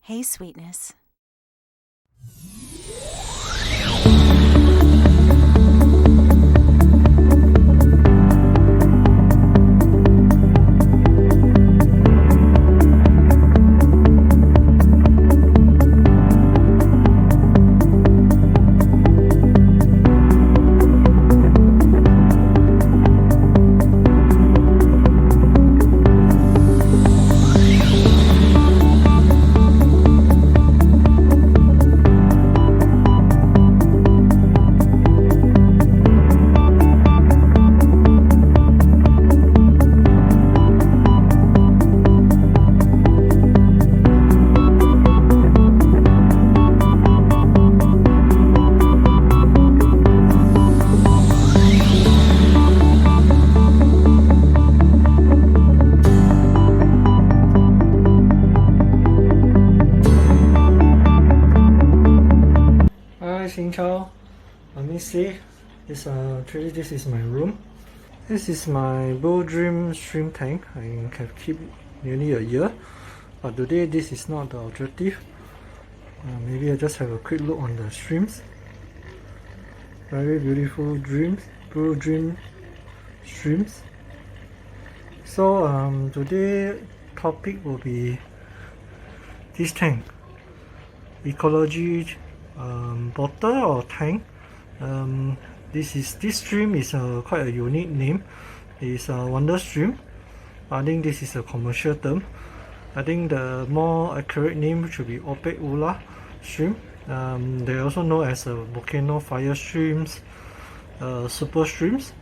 Hey, sweetness. Xin chào, Mermaid C. Actually this is my room. This is my Blue Dream shrimp tank. I have kept nearly a year, but today this is not the objective. Maybe I just have a quick look on the shrimps. Very beautiful dreams, Blue Dream shrimps. So today topic will be this tank, ecology. Bottle or tank. This stream is quite a unique name. It's a Wonder stream. I think this is a commercial term. I think the more accurate name should be Opae Ula stream. They also know as volcano fire streams, super streams.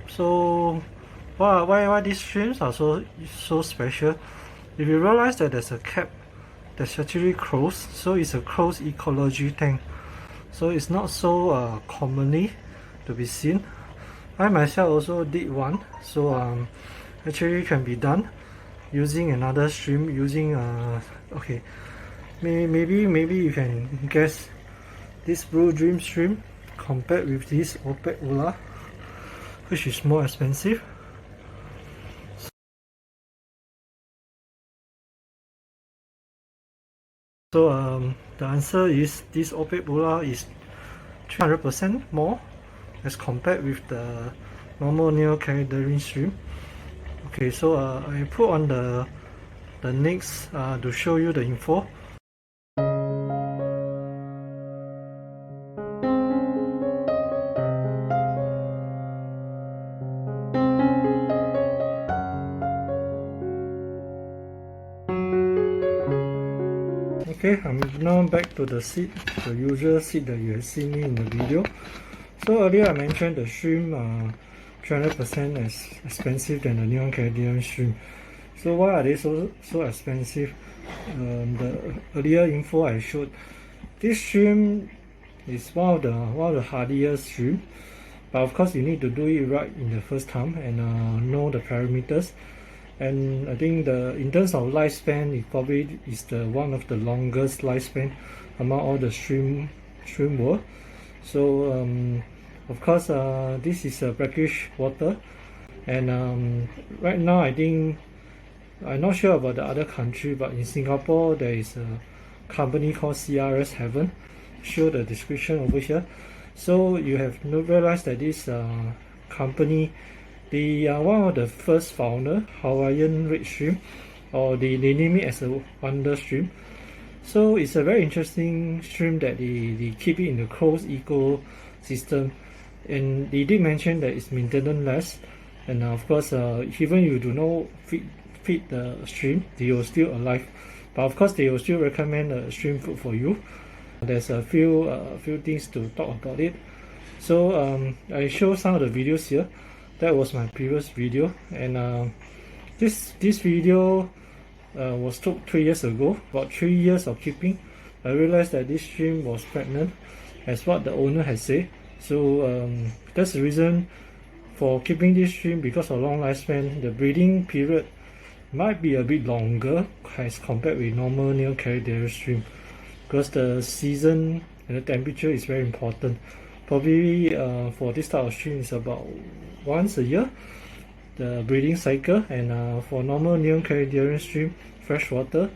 So why these streams are so special? If you realize that there's a cap that's actually closed, so it's a closed ecology tank, so it's not so commonly to be seen. I myself also did one, so actually can be done using another stream, using okay, maybe you can guess this Blue Dream stream compared with this Opae Ula, which is more expensive. So the answer is this Opae Ula is 300% more as compared with the normal neo-carrier stream. Okay, so I put on the next to show you the info. Okay, I'm now back to the seat, the usual seat that you have seen me in the video. So earlier I mentioned the stream 300% as expensive than the neon Canadian stream. So why are they so expensive? The earlier info I showed, this stream is one of the hardiest stream, but of course you need to do it right in the first time and know the parameters. And I think in terms of lifespan, it probably is the one of the longest lifespan among all the stream world. So of course this is a brackish water, and right now I think, I'm not sure about the other country, but in Singapore there is a company called CRS Heaven. Show the description over here. So you have not realized that this company, they are one of the first founder, Hawaiian red stream, or they name it as a Wonder stream. So it's a very interesting stream that they keep it in the closed ecosystem, and they did mention that it's maintenance less, and of course even you do not feed the stream, they will still alive, but of course they will still recommend a stream food for you. There's a few things to talk about it. So I show some of the videos here. That was my previous video, and this video was took 3 years ago. About 3 years of keeping, I realized that this stream was pregnant, as what the owner has said. So that's the reason for keeping this stream, because of long lifespan. The breeding period might be a bit longer as compared with normal neo-carrier stream, because the season and the temperature is very important. Probably for this type of stream is about once a year, the breeding cycle, and for normal neo-carrier stream, freshwater,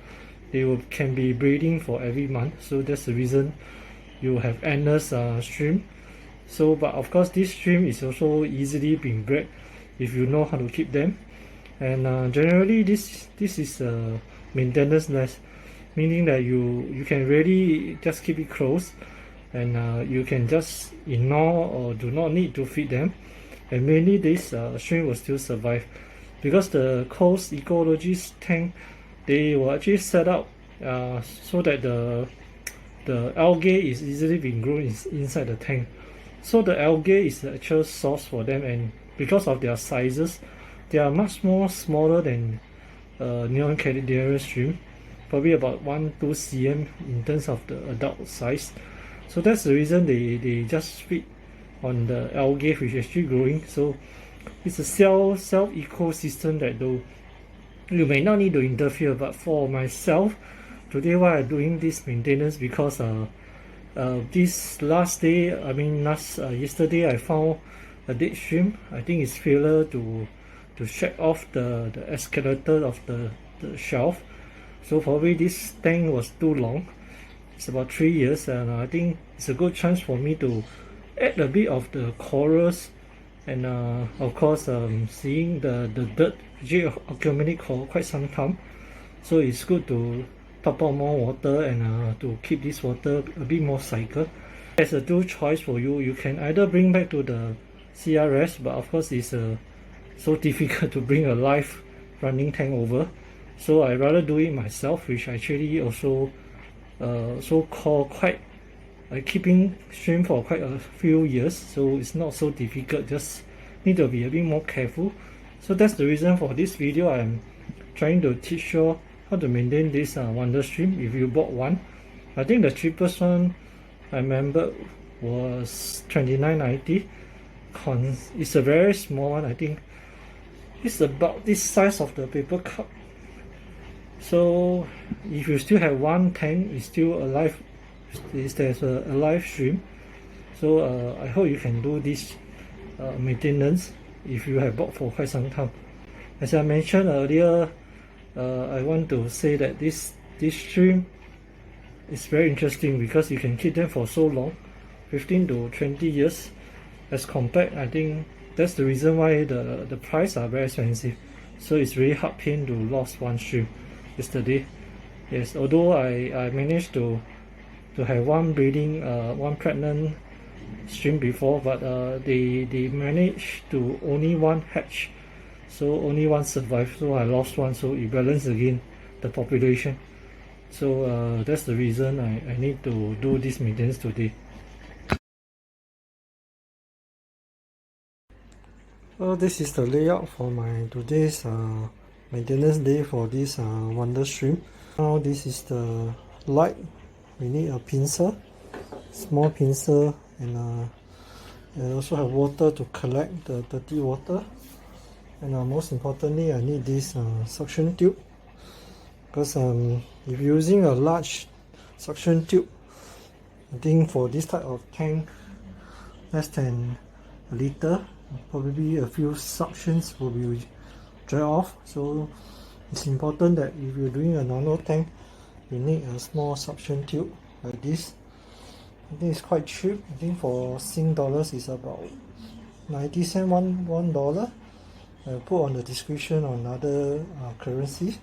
can be breeding for every month. So that's the reason you have endless stream. So, but of course, this stream is also easily being bred if you know how to keep them. And generally, this is maintenance less, meaning that you can really just keep it close, and you can just ignore or do not need to feed them, and mainly this stream will still survive because the coast ecologist tank, they will actually set up so that the algae is easily being grown inside the tank. So the algae is the actual source for them, and because of their sizes, they are much more smaller than neon-canidiarial shrimp, probably about 1-2 cm in terms of the adult size. So that's the reason they just feed on the algae which is actually growing. So it's a self ecosystem that though you may not need to interfere. But for myself, today why I'm doing this maintenance, because this yesterday I found a dead shrimp. I think it's failure to check off the escalator of the shelf. So probably this tank was too long. It's about 3 years, and I think it's a good chance for me to add a bit of the corals, and of course seeing the dirt which accumulate for quite some time. So it's good to top up more water and to keep this water a bit more cycle. There's a two choice for you. You can either bring back to the CRS, but of course it's so difficult to bring a live running tank over. So I rather do it myself, which actually also so-called quite keeping shrimp for quite a few years. So it's not so difficult, just need to be a bit more careful. So that's the reason for this video. I'm trying to teach you how to maintain this wonder shrimp. If you bought one, I think the cheapest one I remember was $29.90. It's a very small one. I think it's about this size of the paper cup. So if you still have one tank, it's still alive. There's a live shrimp. So I hope you can do this maintenance if you have bought for quite some time. As I mentioned earlier, I want to say that this shrimp is very interesting because you can keep them for so long, 15 to 20 years. As compared, I think that's the reason why the price are very expensive. So it's really hard pain to lose one shrimp yesterday. Yes, although I managed to have one breeding, one pregnant shrimp before, but they managed to only one hatch, so only one survived. So I lost one, so it balanced again the population. So that's the reason I need to do this maintenance today. So this is the layout for my today's maintenance day for this wonder shrimp. Now this is the light. We need a pincer, small pincer, and also have water to collect the dirty water. And most importantly, I need this suction tube, because if you're using a large suction tube, I think for this type of tank, less than a liter, probably a few suctions will be dry off. So it's important that if you're doing a normal tank, you need a small suction tube like this. I think it's quite cheap. I think for Sing dollars is about 90 cents, $1. I'll put on the description on other currencies.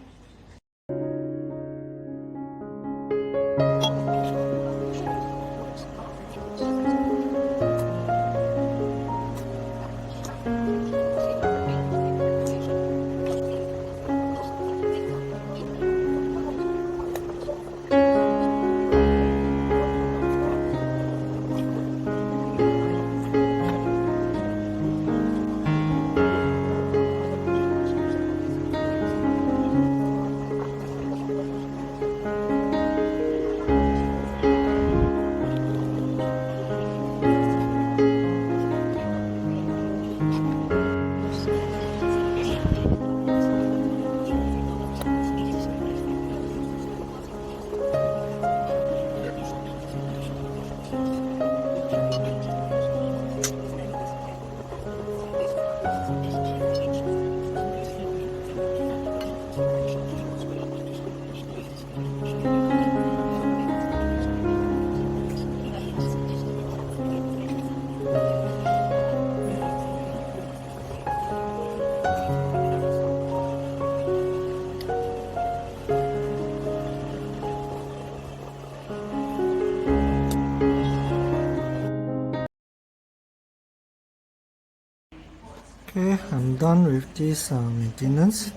Okay, I'm done with this maintenance.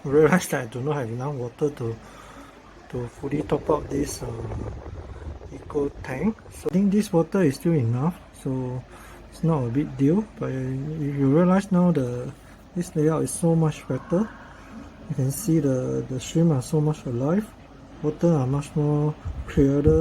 Realized that I do not have enough water to fully top up this eco tank. So I think this water is still enough, so it's not a big deal. But if you realize now this layout is so much better. You can see the shrimp are so much alive. Water are much more clearer